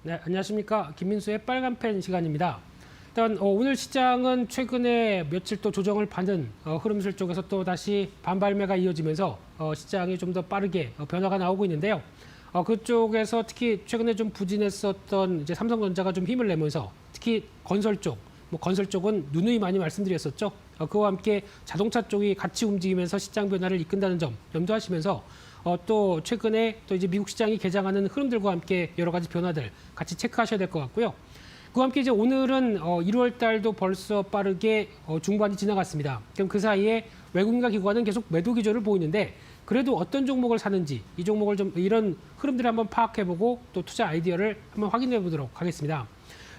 네, 안녕하십니까. 김민수의 빨간펜 시간입니다. 일단 오늘 시장은 최근에 며칠 또 조정을 받은 흐름실 쪽에서 또 다시 반발매가 이어지면서 시장이 좀 더 빠르게 변화가 나오고 있는데요. 그쪽에서 특히 최근에 좀 부진했었던 이제 삼성전자가 좀 힘을 내면서 특히 건설 쪽, 건설 쪽은 누누이 많이 말씀드렸었죠. 그와 함께 자동차 쪽이 같이 움직이면서 시장 변화를 이끈다는 점 염두하시면서 또 최근에 또 이제 미국 시장이 개장하는 흐름들과 함께 여러 가지 변화들 같이 체크하셔야 될 것 같고요. 그와 함께 이제 오늘은 1월 달도 벌써 빠르게 중반이 지나갔습니다. 그럼 그 사이에 외국인과 기관은 계속 매도 기조를 보이는데 그래도 어떤 종목을 사는지 이 종목을 좀 이런 흐름들을 한번 파악해보고 또 투자 아이디어를 한번 확인해 보도록 하겠습니다.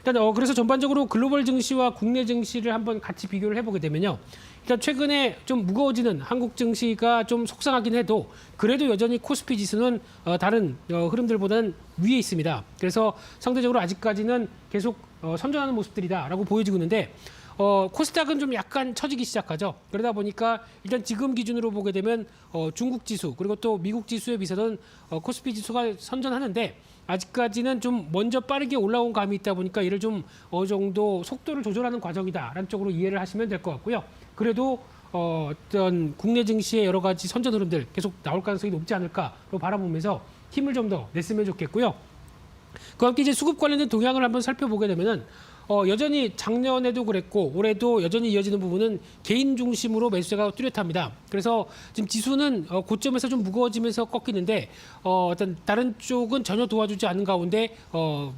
일단 그래서 전반적으로 글로벌 증시와 국내 증시를 한번 같이 비교를 해보게 되면요. 일단 최근에 좀 무거워지는 한국 증시가 좀 속상하긴 해도 그래도 여전히 코스피 지수는 다른 흐름들보다는 위에 있습니다. 그래서 상대적으로 아직까지는 계속 선전하는 모습들이다라고 보여지고 있는데 코스닥은 좀 약간 처지기 시작하죠. 그러다 보니까 일단 지금 기준으로 보게 되면 중국 지수 그리고 또 미국 지수에 비해서는 코스피 지수가 선전하는데 아직까지는 좀 먼저 빠르게 올라온 감이 있다 보니까 이를 좀 어느 정도 속도를 조절하는 과정이다라는 쪽으로 이해를 하시면 될 것 같고요. 그래도 어떤 국내 증시의 여러 가지 선전 흐름들 계속 나올 가능성이 높지 않을까로 바라보면서 힘을 좀 더 냈으면 좋겠고요. 그와 함께 이제 수급 관련된 동향을 한번 살펴보게 되면은 여전히 작년에도 그랬고 올해도 여전히 이어지는 부분은 개인 중심으로 매수세가 뚜렷합니다. 그래서 지금 지수는 고점에서 좀 무거워지면서 꺾이는데 어떤 다른 쪽은 전혀 도와주지 않는 가운데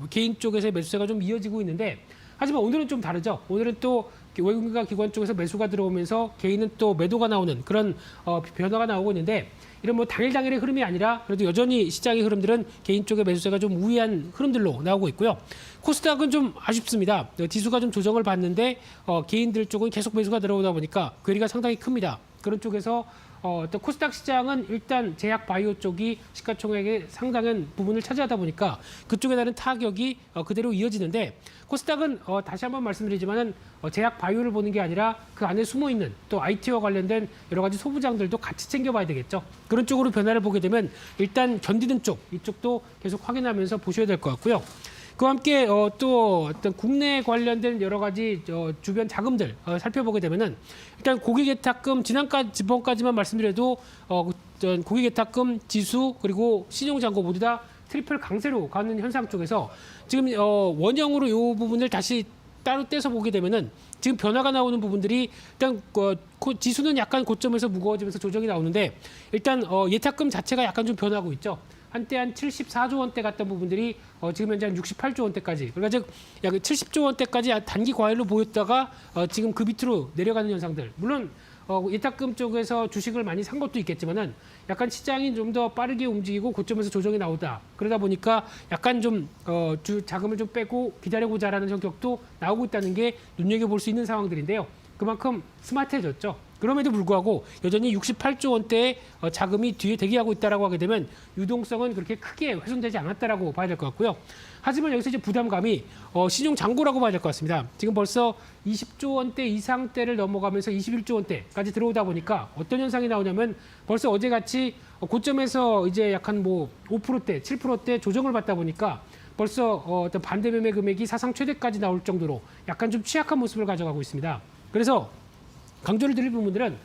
개인 쪽에서의 매수세가 좀 이어지고 있는데 하지만 오늘은 좀 다르죠. 오늘은 또 외국인과 기관 쪽에서 매수가 들어오면서 개인은 또 매도가 나오는 그런 변화가 나오고 있는데 이런 당일의 흐름이 아니라 그래도 여전히 시장의 흐름들은 개인 쪽의 매수세가 좀 우위한 흐름들로 나오고 있고요. 코스닥은 좀 아쉽습니다. 지수가 좀 조정을 받는데 개인들 쪽은 계속 매수가 들어오다 보니까 괴리가 상당히 큽니다. 그런 쪽에서 또 코스닥 시장은 일단 제약 바이오 쪽이 시가총액의 상당한 부분을 차지하다 보니까 그쪽에 따른 타격이 그대로 이어지는데 코스닥은 다시 한번 말씀드리지만은 제약 바이오를 보는 게 아니라 그 안에 숨어 있는 또 IT와 관련된 여러 가지 소부장들도 같이 챙겨봐야 되겠죠. 그런 쪽으로 변화를 보게 되면 일단 견디는 쪽 이쪽도 계속 확인하면서 보셔야 될 것 같고요. 그와 함께 또 어떤 국내 관련된 여러 가지 주변 자금들 살펴보게 되면은 일단 고객예탁금 지난번까지만 말씀드려도 고객예탁금 지수 그리고 신용잔고 모두 다 트리플 강세로 가는 현상 쪽에서 지금 원형으로 이 부분을 다시 따로 떼서 보게 되면은 지금 변화가 나오는 부분들이 일단 지수는 약간 고점에서 무거워지면서 조정이 나오는데 일단 예탁금 자체가 약간 좀 변하고 있죠. 한때 한 74조 원대 갔던 부분들이 지금 현재 한 68조 원대까지 그러니까 즉 약 70조 원대까지 단기 과열로 보였다가 지금 그 밑으로 내려가는 현상들 물론 예탁금 쪽에서 주식을 많이 산 것도 있겠지만은 약간 시장이 좀 더 빠르게 움직이고 고점에서 조정이 나오다 그러다 보니까 약간 좀 자금을 좀 빼고 기다려보자라는 성격도 나오고 있다는 게 눈여겨볼 수 있는 상황들인데요. 그만큼 스마트해졌죠. 그럼에도 불구하고 여전히 68조 원대의 자금이 뒤에 대기하고 있다라고 하게 되면 유동성은 그렇게 크게 훼손되지 않았다라고 봐야 될 것 같고요. 하지만 여기서 이제 부담감이 신용 잔고라고 봐야 될 것 같습니다. 지금 벌써 20조 원대 이상대를 넘어가면서 21조 원대까지 들어오다 보니까 어떤 현상이 나오냐면 벌써 어제같이 고점에서 이제 약간 5%대, 7%대 조정을 받다 보니까 벌써 어떤 반대 매매 금액이 사상 최대까지 나올 정도로 약간 좀 취약한 모습을 가져가고 있습니다. 그래서 강조를 드릴 부분들은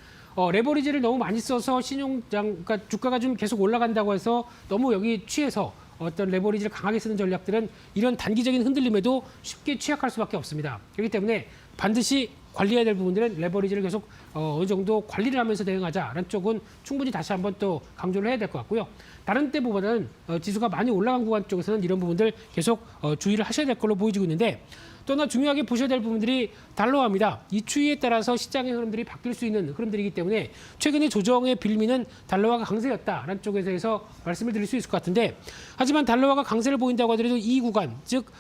레버리지를 너무 많이 써서 그러니까 주가가 좀 계속 올라간다고 해서 너무 여기 취해서 어떤 레버리지를 강하게 쓰는 전략들은 이런 단기적인 흔들림에도 쉽게 취약할 수밖에 없습니다. 그렇기 때문에 반드시 관리해야 될 부분들은 레버리지를 계속 어느 정도 관리를 하면서 대응하자라는 쪽은 충분히 다시 한번 또 강조를 해야 될 것 같고요. 다른 때보다는 지수가 많이 올라간 구간 쪽에서는 이런 부분들 계속 주의를 하셔야 될 걸로 보여지고 있는데 또 하나 중요하게 보셔야 될 부분들이 달러화입니다. 이 추이에 따라서 시장의 흐름들이 바뀔 수 있는 흐름들이기 때문에 최근에 조정의 빌미는 달러화가 강세였다라는 쪽에 대해서 말씀을 드릴 수 있을 것 같은데 하지만 달러화가 강세를 보인다고 하더라도 이 구간 즉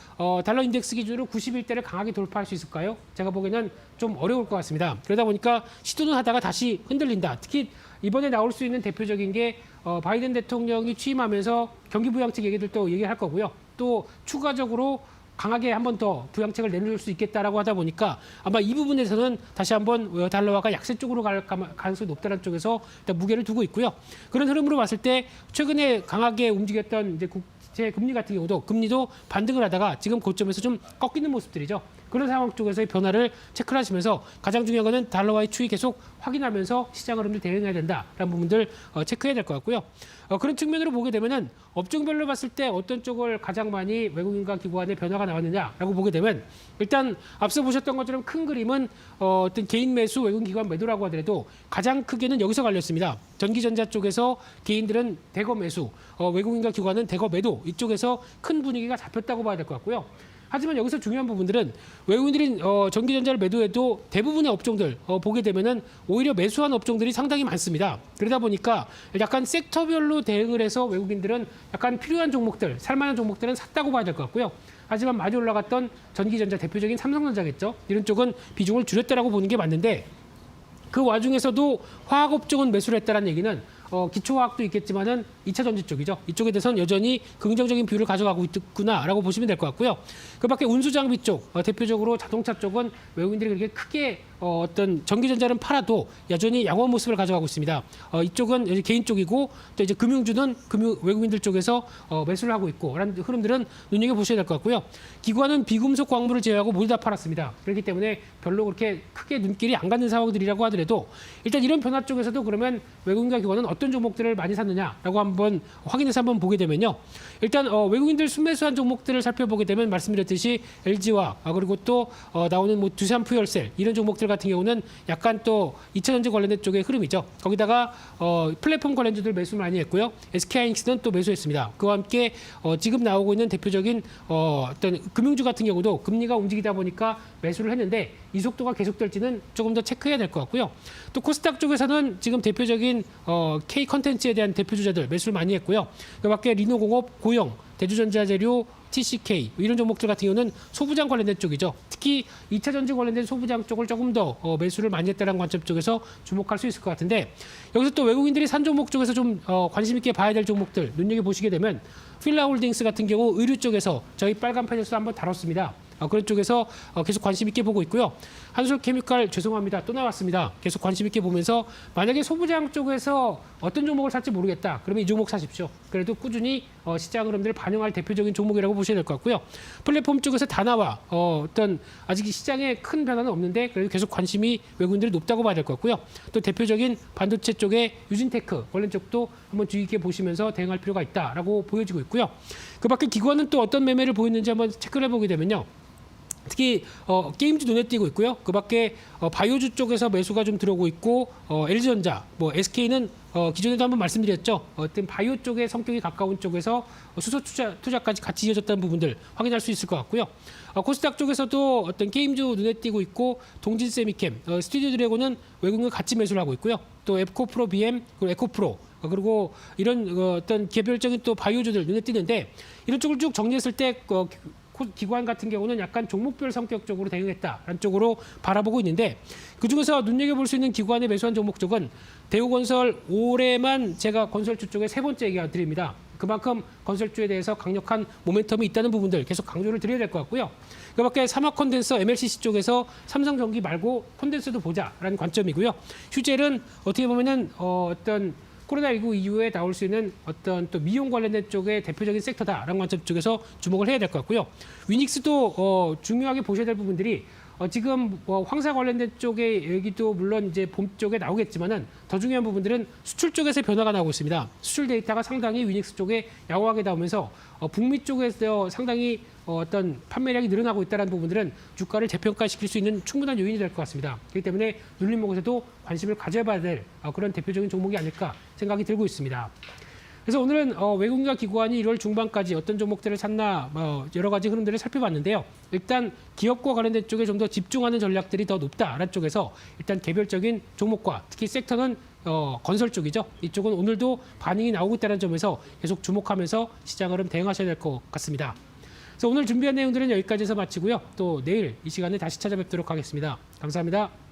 달러 인덱스 기준으로 91대를 강하게 돌파할 수 있을까요? 제가 보기에는 좀 어려울 것 같습니다. 그러다 보니까 시도는 하다가 다시 흔들린다. 특히 이번에 나올 수 있는 대표적인 게 바이든 대통령이 취임하면서 경기부양책 얘기들도 얘기할 거고요. 또 추가적으로 강하게 한 번 더 부양책을 내놓을 수 있겠다라고 하다 보니까 아마 이 부분에서는 다시 한번 달러화가 약세 쪽으로 갈 가능성이 높다는 쪽에서 일단 무게를 두고 있고요. 그런 흐름으로 봤을 때 최근에 강하게 움직였던 이제 국제 금리 같은 경우도 금리도 반등을 하다가 지금 고점에서 좀 꺾이는 모습들이죠. 그런 상황 쪽에서의 변화를 체크를 하시면서 가장 중요한 거는 달러화의 추이 계속 확인하면서 시장 흐름을 대응해야 된다라는 부분들 체크해야 될 것 같고요. 그런 측면으로 보게 되면은 업종별로 봤을 때 어떤 쪽을 가장 많이 외국인과 기관 간의 변화가 나왔느냐라고 보게 되면 일단 앞서 보셨던 것처럼 큰 그림은 어떤 개인 매수, 외국인 기관 매도라고 하더라도 가장 크게는 여기서 갈렸습니다. 전기전자 쪽에서 개인들은 대거 매수, 외국인과 기관은 대거 매도 이쪽에서 큰 분위기가 잡혔다고 봐야 될 것 같고요. 하지만 여기서 중요한 부분들은 외국인들이 전기전자를 매도해도 대부분의 업종들 보게 되면은 오히려 매수한 업종들이 상당히 많습니다. 그러다 보니까 약간 섹터별로 대응을 해서 외국인들은 약간 필요한 종목들, 살만한 종목들은 샀다고 봐야 될 것 같고요. 하지만 많이 올라갔던 전기전자 대표적인 삼성전자겠죠. 이런 쪽은 비중을 줄였다라고 보는 게 맞는데 그 와중에서도 화학업종은 매수를 했다는 얘기는 기초화학도 있겠지만은 2차 전지 쪽이죠. 이쪽에 대해서는 여전히 긍정적인 뷰를 가져가고 있구나라고 보시면 될 것 같고요. 그밖에 운수장비 쪽, 대표적으로 자동차 쪽은 외국인들이 그렇게 크게 어떤 전기전자는 팔아도 여전히 양호한 모습을 가져가고 있습니다. 이쪽은 개인 쪽이고 또 이제 금융주는 외국인들 쪽에서 매수를 하고 있고 라는 흐름들은 눈여겨 보셔야 될 것 같고요. 기관은 비금속 광물을 제외하고 모두 다 팔았습니다. 그렇기 때문에 별로 그렇게 크게 눈길이 안 가는 상황들이라고 하더라도 일단 이런 변화 쪽에서도 그러면 외국인과 기관은 어떤 종목들을 많이 샀느냐라고 한번 확인해서 한번 보게 되면요. 일단 외국인들 순매수한 종목들을 살펴보게 되면 말씀드렸듯이 LG화 그리고 또 나오는 뭐 두산푸열셀 이런 종목들 같은 경우는 약간 또 2차전지 관련된 쪽의 흐름이죠. 거기다가 플랫폼 관련주들 매수 많이 했고요. SK하이닉스는 또 매수했습니다. 그와 함께 지금 나오고 있는 대표적인 어떤 금융주 같은 경우도 금리가 움직이다 보니까 매수를 했는데 이 속도가 계속될지는 조금 더 체크해야 될 것 같고요. 또 코스닥 쪽에서는 지금 대표적인 K 컨텐츠에 대한 대표주자들 매수를 많이 했고요. 그밖에 리노공업, 고영, 대주전자재료, TCK 이런 종목들 같은 경우는 소부장 관련된 쪽이죠. 특히 2차 전지 관련된 소부장 쪽을 조금 더 매수를 많이 했다는 관점 쪽에서 주목할 수 있을 것 같은데 여기서 또 외국인들이 산 종목 쪽에서 좀 관심 있게 봐야 될 종목들 눈여겨보시게 되면 필라홀딩스 같은 경우 의류 쪽에서 저희 빨간 판에서 한번 다뤘습니다. 그런 쪽에서 계속 관심 있게 보고 있고요. 한솔케미칼 죄송합니다. 또 나왔습니다. 계속 관심 있게 보면서 만약에 소부장 쪽에서 어떤 종목을 살지 모르겠다. 그러면 이 종목 사십시오. 그래도 꾸준히 시장 흐름들을 반영할 대표적인 종목이라고 보셔야 될 것 같고요. 플랫폼 쪽에서 다나와 어떤 아직 시장에 큰 변화는 없는데 그래도 계속 관심이 외국인들이 높다고 봐야 될 것 같고요. 또 대표적인 반도체 쪽의 유진테크 관련 쪽도 한번 주의 깊게 보시면서 대응할 필요가 있다라고 보여지고 있고요. 그밖에 기관은 또 어떤 매매를 보였는지 한번 체크를 해보게 되면요. 특히 게임주 눈에 띄고 있고요. 그밖에 바이오주 쪽에서 매수가 좀 들어오고 있고 LG전자, 뭐 SK는 기존에도 한번 말씀드렸죠. 어떤 바이오 쪽의 성격이 가까운 쪽에서 수소 투자까지 같이 이어졌다는 부분들 확인할 수 있을 것 같고요. 코스닥 쪽에서도 어떤 게임주 눈에 띄고 있고 동진세미캠, 스튜디오 드래곤은 외국인과 같이 매수를 하고 있고요. 또 에코프로 BM, 그리고 에코프로 그리고 이런 어떤 개별적인 또 바이오주들 눈에 띄는데 이런 쪽을 쭉 정리했을 때 기관 같은 경우는 약간 종목별 성격적으로 대응했다라는 쪽으로 바라보고 있는데 그중에서 눈여겨볼 수 있는 기관의 매수한 종목 쪽은 대우건설 올해만 제가 건설주 쪽에 세 번째 얘기 드립니다. 그만큼 건설주에 대해서 강력한 모멘텀이 있다는 부분들 계속 강조를 드려야 될 것 같고요. 그밖에 삼화컨덴서 MLCC 쪽에서 삼성전기 말고 콘덴서도 보자라는 관점이고요. 휴젤은 어떻게 보면은 어떤 코로나19 이후에 나올 수 있는 어떤 또 미용 관련된 쪽의 대표적인 섹터다라는 관점 쪽에서 주목을 해야 될 것 같고요. 위닉스도 중요하게 보셔야 될 부분들이 지금 황사 관련된 쪽의 얘기도 물론 이제 봄 쪽에 나오겠지만은 더 중요한 부분들은 수출 쪽에서 변화가 나오고 있습니다. 수출 데이터가 상당히 위닉스 쪽에 양호하게 나오면서 북미 쪽에서 상당히 어떤 판매량이 늘어나고 있다는 부분들은 주가를 재평가시킬 수 있는 충분한 요인이 될 것 같습니다. 그렇기 때문에 눌림목에서도 관심을 가져봐야 될 그런 대표적인 종목이 아닐까 생각이 들고 있습니다. 그래서 오늘은 외국인과 기관이 1월 중반까지 어떤 종목들을 샀나 여러 가지 흐름들을 살펴봤는데요. 일단 기업과 관련된 쪽에 좀 더 집중하는 전략들이 더 높다라는 쪽에서 일단 개별적인 종목과 특히 섹터는 건설 쪽이죠. 이쪽은 오늘도 반응이 나오고 있다는 점에서 계속 주목하면서 시장 흐름 대응하셔야 될 것 같습니다. 그래서 오늘 준비한 내용들은 여기까지 해서 마치고요. 또 내일 이 시간에 다시 찾아뵙도록 하겠습니다. 감사합니다.